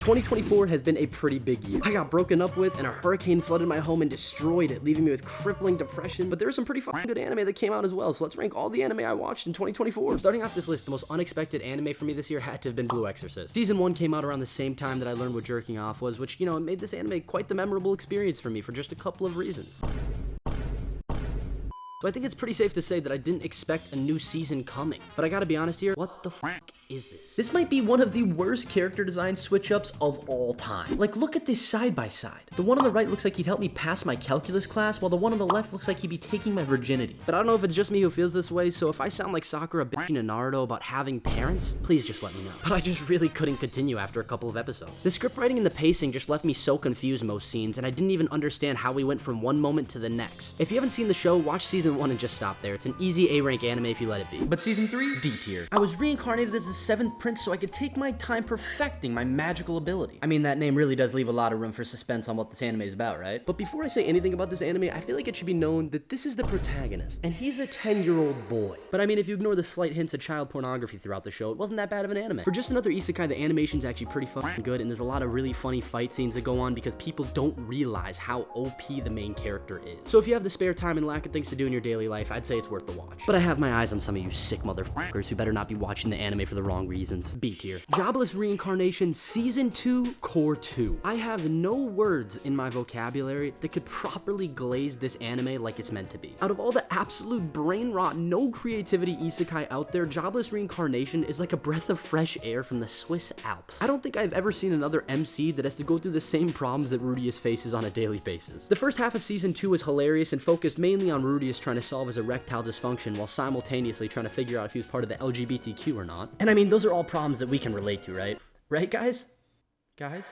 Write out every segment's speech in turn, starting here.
2024 has been a pretty big year. I got broken up with, and a hurricane flooded my home and destroyed it, leaving me with crippling depression. But there's some pretty fucking good anime that came out as well, so let's rank all the anime I watched in 2024. Starting off this list, the most unexpected anime for me this year had to have been Blue Exorcist. Season 1 came out around the same time that I learned what jerking off was, which, you know, it made this anime quite the memorable experience for me for just a couple of reasons. So I think it's pretty safe to say that I didn't expect a new season coming. But I gotta be honest here, what the fuck is this? This might be one of the worst character design switch-ups of all time. Like, look at this side by side. The one on the right looks like he'd help me pass my calculus class, while the one on the left looks like he'd be taking my virginity. But I don't know if it's just me who feels this way, so if I sound like Sakura bitching to Naruto about having parents, please just let me know. But I just really couldn't continue after a couple of episodes. The script writing and the pacing just left me so confused most scenes, and I didn't even understand how we went from one moment to the next. If you haven't seen the show, watch season 1 and just stop there. It's an easy A-rank anime if you let it be. But season 3, D tier. I was reincarnated as the 7th prince so I could take my time perfecting my magical ability. I mean, that name really does leave a lot of room for suspense on what this anime is about, right? But before I say anything about this anime, I feel like it should be known that this is the protagonist, and he's a 10-year-old boy. But I mean, if you ignore the slight hints of child pornography throughout the show, it wasn't that bad of an anime. For just another isekai, the animation's actually pretty fucking good, and there's a lot of really funny fight scenes that go on because people don't realize how OP the main character is. So if you have the spare time and lack of things to do in your daily life, I'd say it's worth the watch. But I have my eyes on some of you sick motherfuckers who better not be watching the anime for the wrong reasons. B tier. Jobless Reincarnation Season 2 Core 2. I have no words in my vocabulary that could properly glaze this anime like it's meant to be. Out of all the absolute brain rot, no creativity isekai out there, Jobless Reincarnation is like a breath of fresh air from the Swiss Alps. I don't think I've ever seen another MC that has to go through the same problems that Rudeus faces on a daily basis. The first half of Season 2 was hilarious and focused mainly on Rudeus trying to solve his erectile dysfunction while simultaneously trying to figure out if he was part of the LGBTQ or not. And I mean, those are all problems that we can relate to, right? Right, guys? Guys?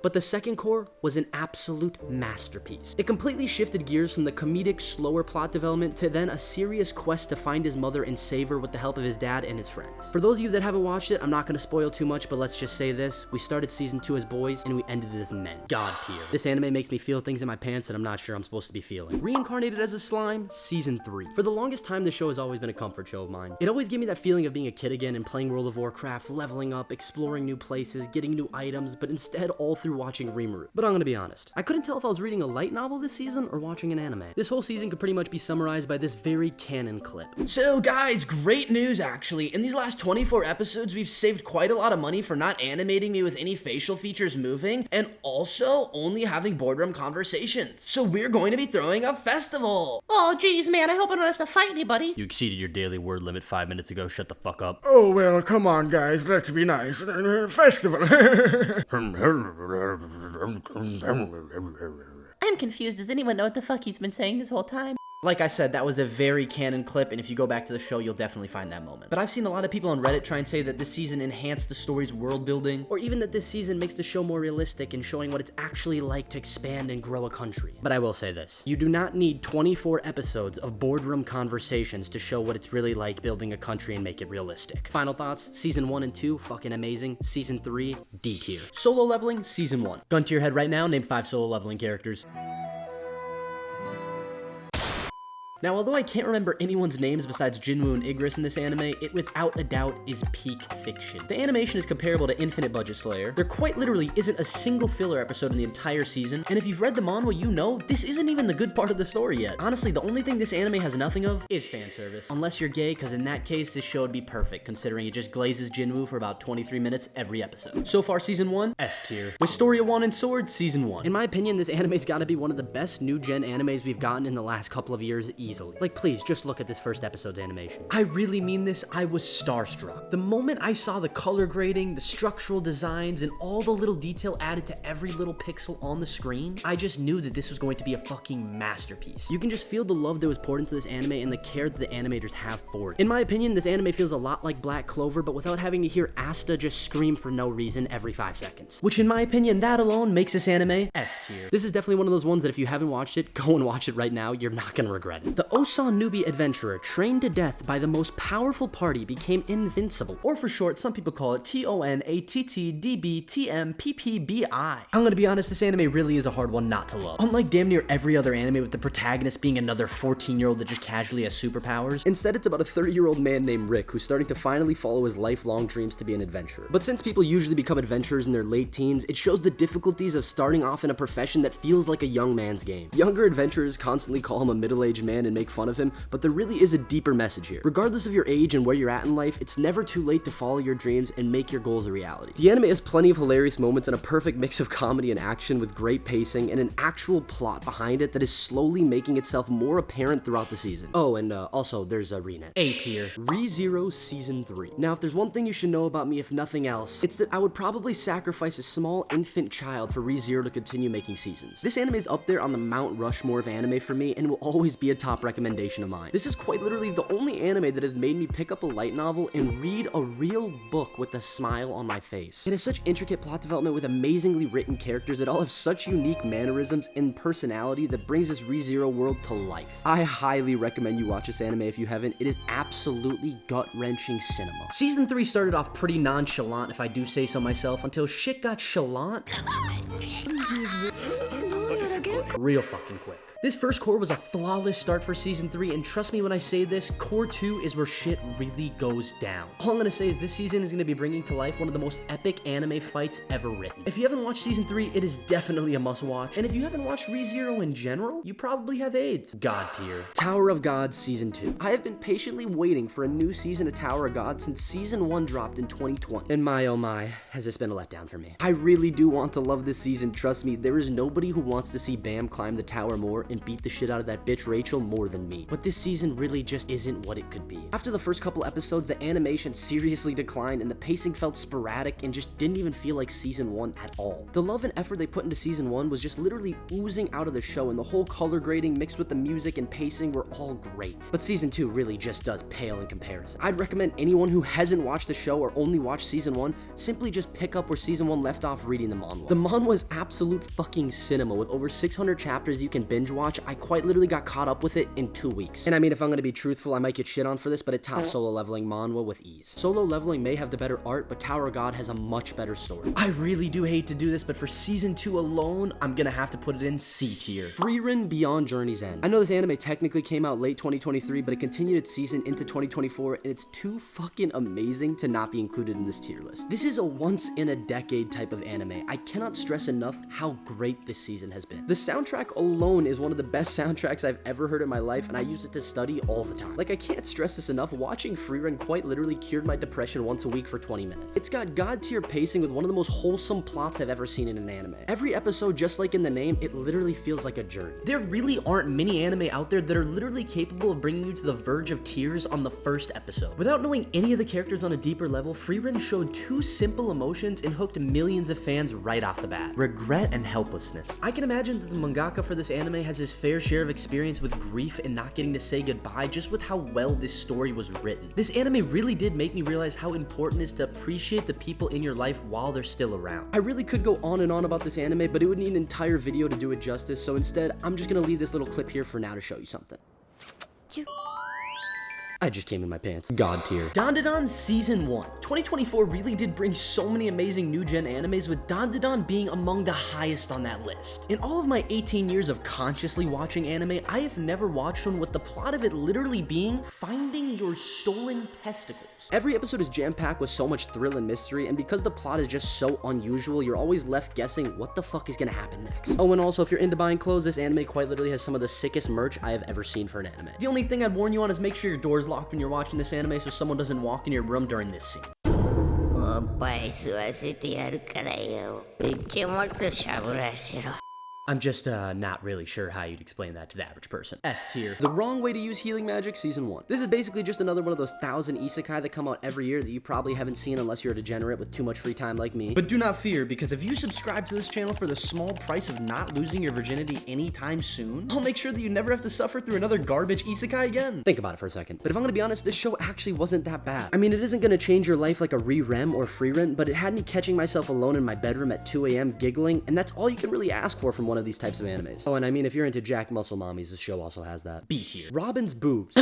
But the second core was an absolute masterpiece. It completely shifted gears from the comedic, slower plot development to then a serious quest to find his mother and save her with the help of his dad and his friends. For those of you that haven't watched it, I'm not gonna spoil too much, but let's just say this. We started season 2 as boys, and we ended it as men. God tier. This anime makes me feel things in my pants that I'm not sure I'm supposed to be feeling. Reincarnated as a slime, season 3. For the longest time, this show has always been a comfort show of mine. It always gave me that feeling of being a kid again and playing World of Warcraft, leveling up, exploring new places, getting new items, but instead all through watching Rimuru. But I'm gonna be honest, I couldn't tell if I was reading a light novel this season or watching an anime. This whole season could pretty much be summarized by this very canon clip. So guys, great news actually. In these last 24 episodes, we've saved quite a lot of money for not animating me with any facial features moving, and also only having boardroom conversations. So we're going to be throwing a festival. Oh geez, man, I hope I don't have to fight anybody. You exceeded your daily word limit 5 minutes ago, shut the fuck up. Oh, well, come on, guys, let's be nice. Festival. I'm confused. Does anyone know what the fuck he's been saying this whole time? Like I said, that was a very canon clip, and if you go back to the show, you'll definitely find that moment. But I've seen a lot of people on Reddit try and say that this season enhanced the story's world building, or even that this season makes the show more realistic in showing what it's actually like to expand and grow a country. But I will say this, you do not need 24 episodes of boardroom conversations to show what it's really like building a country and make it realistic. Final thoughts, season 1 and 2, fucking amazing. Season 3, D tier. Solo leveling, season 1. Gun to your head right now, name 5 solo leveling characters. Now, although I can't remember anyone's names besides Jinwoo and Igris in this anime, it without a doubt is peak fiction. The animation is comparable to Infinite Budget Slayer. There quite literally isn't a single filler episode in the entire season, and if you've read the manhwa, you know this isn't even the good part of the story yet. Honestly, the only thing this anime has nothing of is fan service. Unless you're gay, because in that case, this show would be perfect, considering it just glazes Jinwoo for about 23 minutes every episode. So far, season 1, S tier. Wistoria 1 and Sword, season 1. In my opinion, this anime's gotta be one of the best new-gen animes we've gotten in the last couple of years easily. Like, please, just look at this first episode's animation. I really mean this, I was starstruck. The moment I saw the color grading, the structural designs, and all the little detail added to every little pixel on the screen, I just knew that this was going to be a fucking masterpiece. You can just feel the love that was poured into this anime and the care that the animators have for it. In my opinion, this anime feels a lot like Black Clover, but without having to hear Asta just scream for no reason every 5 seconds. Which in my opinion, that alone makes this anime S tier. This is definitely one of those ones that if you haven't watched it, go and watch it right now, you're not gonna regret it. The Ossan Newbie adventurer trained to death by the most powerful party became invincible, or for short, some people call it TONATTDBTMPPBI. I'm gonna be honest, this anime really is a hard one not to love. Unlike damn near every other anime with the protagonist being another 14-year-old that just casually has superpowers, instead it's about a 30-year-old man named Rick who's starting to finally follow his lifelong dreams to be an adventurer. But since people usually become adventurers in their late teens, it shows the difficulties of starting off in a profession that feels like a young man's game. Younger adventurers constantly call him a middle-aged man and make fun of him, but there really is a deeper message here. Regardless of your age and where you're at in life, it's never too late to follow your dreams and make your goals a reality. The anime has plenty of hilarious moments and a perfect mix of comedy and action with great pacing and an actual plot behind it that is slowly making itself more apparent throughout the season. Oh, and also there's a Renet. A tier. ReZero Season 3. Now, if there's one thing you should know about me, if nothing else, it's that I would probably sacrifice a small infant child for ReZero to continue making seasons. This anime is up there on the Mount Rushmore of anime for me and will always be a top recommendation of mine. This is quite literally the only anime that has made me pick up a light novel and read a real book with a smile on my face. It has such intricate plot development with amazingly written characters that all have such unique mannerisms and personality that brings this ReZero world to life. I highly recommend you watch this anime if you haven't. It is absolutely gut-wrenching cinema. Season 3 started off pretty nonchalant, if I do say so myself, until shit got chalant real fucking quick. This first core was a flawless start for Season 3, and trust me when I say this, Core 2 is where shit really goes down. All I'm gonna say is this season is gonna be bringing to life one of the most epic anime fights ever written. If you haven't watched Season 3, it is definitely a must-watch, and if you haven't watched ReZero in general, you probably have AIDS. God tier. Tower of God Season 2. I have been patiently waiting for a new season of Tower of God since Season 1 dropped in 2020. And my oh my, has this been a letdown for me. I really do want to love this season, trust me, there is nobody who wants to see Bam climb the tower more and beat the shit out of that bitch Rachel more than me. But this season really just isn't what it could be. After the first couple episodes, the animation seriously declined and the pacing felt sporadic and just didn't even feel like Season 1 at all. The love and effort they put into Season 1 was just literally oozing out of the show, and the whole color grading mixed with the music and pacing were all great. But Season 2 really just does pale in comparison. I'd recommend anyone who hasn't watched the show or only watched Season 1 simply just pick up where Season 1 left off reading the manhwa. The manhwa is absolute fucking cinema with over 600 chapters you can binge watch. I quite literally got caught up with it in 2 weeks. And I mean, if I'm gonna be truthful, I might get shit on for this, but it tops solo leveling manhwa with ease. Solo leveling may have the better art, but Tower of God has a much better story. I really do hate to do this, but for Season 2 alone, I'm gonna have to put it in C tier. Frieren Beyond Journey's End. I know this anime technically came out late 2023, but it continued its season into 2024, and it's too fucking amazing to not be included in this tier list. This is a once-in-a-decade type of anime. I cannot stress enough how great this season has been. The soundtrack alone is one of the best soundtracks I've ever heard in my life, and I use it to study all the time. Like, I can't stress this enough, watching Frieren quite literally cured my depression once a week for 20 minutes. It's got god tier pacing with one of the most wholesome plots I've ever seen in an anime. Every episode, just like in the name, it literally feels like a journey. There really aren't many anime out there that are literally capable of bringing you to the verge of tears on the first episode. Without knowing any of the characters on a deeper level, Frieren showed two simple emotions and hooked millions of fans right off the bat: regret and helplessness. I can imagine that the mangaka for this anime has his fair share of experience with grief and not getting to say goodbye just with how well this story was written. This anime really did make me realize how important it is to appreciate the people in your life while they're still around. I really could go on and on about this anime, but it would need an entire video to do it justice, so instead, I'm just gonna leave this little clip here for now to show you something. I just came in my pants. God tier. DanDaDan Season 1. 2024 really did bring so many amazing new gen animes, with DanDaDan being among the highest on that list. In all of my 18 years of consciously watching anime, I have never watched one with the plot of it literally being finding your stolen testicles. Every episode is jam-packed with so much thrill and mystery, and because the plot is just so unusual, you're always left guessing what the fuck is gonna happen next. Oh, and also, if you're into buying clothes, this anime quite literally has some of the sickest merch I have ever seen for an anime. The only thing I'd warn you on is make sure your door's locked when you're watching this anime so someone doesn't walk in your room during this scene. I'm just not really sure how you'd explain that to the average person. S tier. The Wrong Way to Use Healing Magic Season 1. This is basically just another one of those 1,000 isekai that come out every year that you probably haven't seen unless you're a degenerate with too much free time like me. But do not fear, because if you subscribe to this channel for the small price of not losing your virginity anytime soon, I'll make sure that you never have to suffer through another garbage isekai again. Think about it for a second. But if I'm gonna be honest, this show actually wasn't that bad. I mean, it isn't gonna change your life like a Re-Rem or Frieren, but it had me catching myself alone in my bedroom at 2 a.m. giggling, and that's all you can really ask for from one of these types of animes. Oh, and I mean, if you're into Jack Muscle Mommies, this show also has that. B tier. Robin's boobs.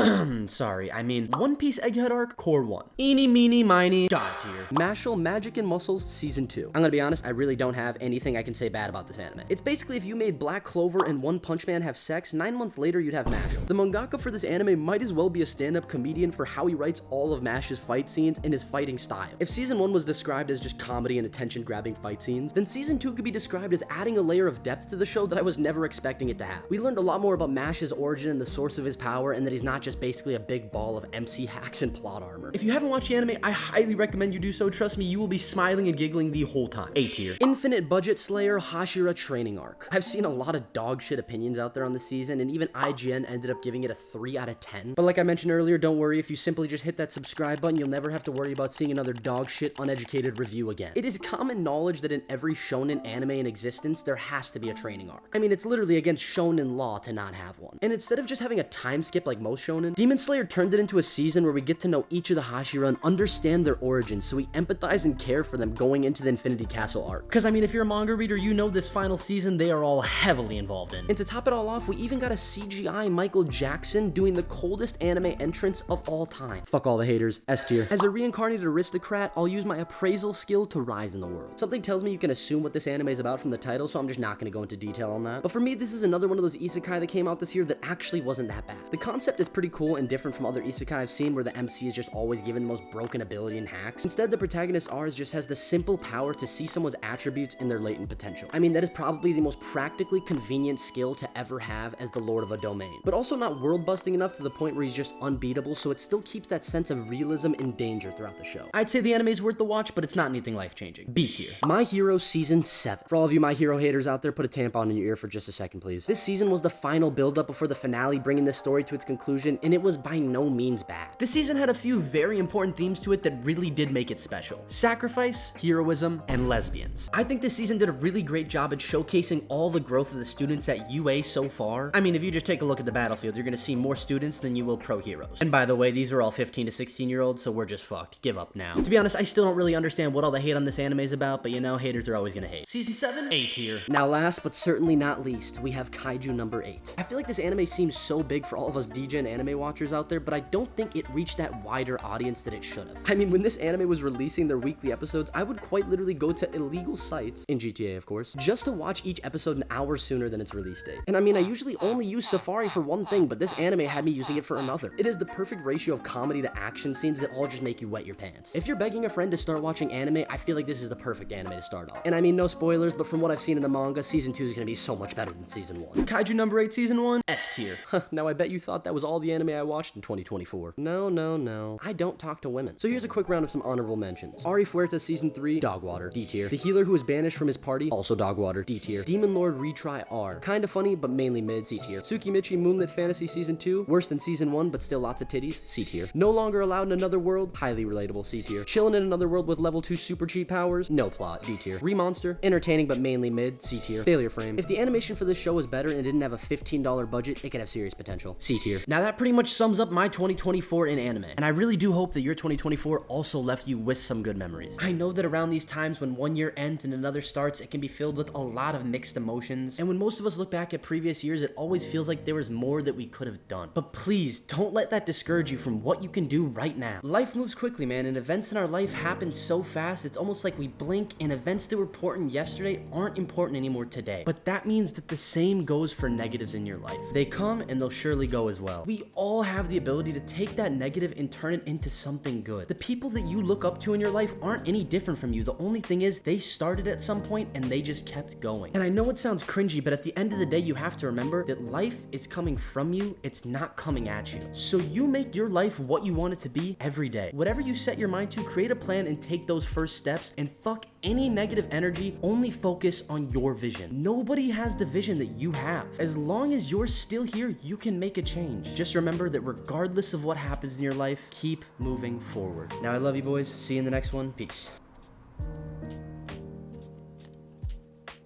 Sorry, I mean One Piece Egghead Arc, Core 1. Eeny, meeny, miny, God tier. Mashle, Magic and Muscles, Season 2. I'm gonna be honest, I really don't have anything I can say bad about this anime. It's basically if you made Black Clover and One Punch Man have sex, 9 months later you'd have Mashle. The mangaka for this anime might as well be a stand-up comedian for how he writes all of Mash's fight scenes and his fighting style. If Season 1 was described as just comedy and attention-grabbing fight scenes, then Season 2 could be described as adding a layer of depth to the show that I was never expecting it to have. We learned a lot more about Mash's origin and the source of his power, and that he's not just basically a big ball of MC hacks and plot armor. If you haven't watched the anime, I highly recommend you do so. Trust me, you will be smiling and giggling the whole time. A tier. Infinite Budget Slayer Hashira Training Arc. I've seen a lot of dog shit opinions out there on the season, and even IGN ended up giving it a 3 out of 10. But like I mentioned earlier, don't worry, if you simply just hit that subscribe button, you'll never have to worry about seeing another dog shit, uneducated review again. It is common knowledge that in every shonen anime in existence, there has to be a training arc. I mean, it's literally against shonen law to not have one. And instead of just having a time skip like most shonen, Demon Slayer turned it into a season where we get to know each of the Hashira and understand their origins, so we empathize and care for them going into the Infinity Castle arc. Because I mean, if you're a manga reader, you know this final season they are all heavily involved in. And to top it all off, we even got a CGI Michael Jackson doing the coldest anime entrance of all time. Fuck all the haters. S tier. As a reincarnated aristocrat, I'll use my appraisal skill to rise in the world. Something tells me you can assume what this anime is about from the title, so I'm just not gonna go into detail on that. But for me, this is another one of those isekai that came out this year that actually wasn't that bad. The concept is pretty cool and different from other isekai I've seen where the MC is just always given the most broken ability and hacks. Instead, the protagonist Ars just has the simple power to see someone's attributes and their latent potential. I mean, that is probably the most practically convenient skill to ever have as the lord of a domain. But also not world busting enough to the point where he's just unbeatable, so it still keeps that sense of realism and danger throughout the show. I'd say the anime is worth the watch, but it's not anything life-changing. B tier. My Hero Season 7. For all of you My Hero haters out there, put a tampon in your ear for just a second, please. This season was the final build-up before the finale, bringing this story to its conclusion, and it was by no means bad. This season had a few very important themes to it that really did make it special. Sacrifice, heroism, and lesbians. I think this season did a really great job at showcasing all the growth of the students at UA so far. I mean, if you just take a look at the battlefield, you're gonna see more students than you will pro heroes. And by the way, these are all 15 to 16-year-olds, so we're just fucked. Give up now. To be honest, I still don't really understand what all the hate on this anime is about, but you know, haters are always gonna hate. Season 7, A tier. Now last but certainly not least, we have Kaiju number 8. I feel like this anime seems so big for all of us DGen anime watchers out there, but I don't think it reached that wider audience that it should have. I mean, when this anime was releasing their weekly episodes, I would quite literally go to illegal sites, in GTA of course, just to watch each episode an hour sooner than its release date. And I mean, I usually only use Safari for one thing, but this anime had me using it for another. It is the perfect ratio of comedy to action scenes that all just make you wet your pants. If you're begging a friend to start watching anime, I feel like this is the perfect anime to start off. And I mean, no spoilers, but from what I've seen in the manga, Season 2 is gonna be so much better than Season 1. Kaiju number 8, Season 1, S tier. Now I bet you thought that was all the anime I watched in 2024. No. I don't talk to women. So here's a quick round of some honorable mentions. Ari Fuertes Season 3, Dogwater, D tier. The healer who was banished from his party, also Dogwater, D tier. Demon Lord Retry R, kinda funny, but mainly mid, C tier. Tsukimichi Moonlit Fantasy Season 2, worse than Season 1, but still lots of titties, C tier. No Longer Allowed in Another World, highly relatable, C tier. Chillin' in Another World with level 2 super cheat powers, no plot, D tier. Remonster, entertaining but mainly mid, C tier. Failure Frame. If the animation for this show was better and didn't have a $15 budget, it could have serious potential, C tier. Now that pretty much sums up my 2024 in anime, and I really do hope that your 2024 also left you with some good memories. I know that around these times when one year ends and another starts, it can be filled with a lot of mixed emotions, and when most of us look back at previous years, it always feels like there was more that we could have done. But please, don't let that discourage you from what you can do right now. Life moves quickly, man, and events in our life happen so fast, it's almost like we blink and events that were important yesterday aren't important anymore today. But that means that the same goes for negatives in your life. They come and they'll surely go as well. We all have the ability to take that negative and turn it into something good. The people that you look up to in your life aren't any different from you. The only thing is they started at some point and they just kept going. And I know it sounds cringy, but at the end of the day, you have to remember that life is coming from you. It's not coming at you. So you make your life what you want it to be every day. Whatever you set your mind to, create a plan and take those first steps, and fuck any negative energy. Only focus on your vision. Nobody has the vision that you have. As long as you're still here, you can make a change. Just remember that regardless of what happens in your life, keep moving forward. Now I love you boys. See you in the next one. Peace.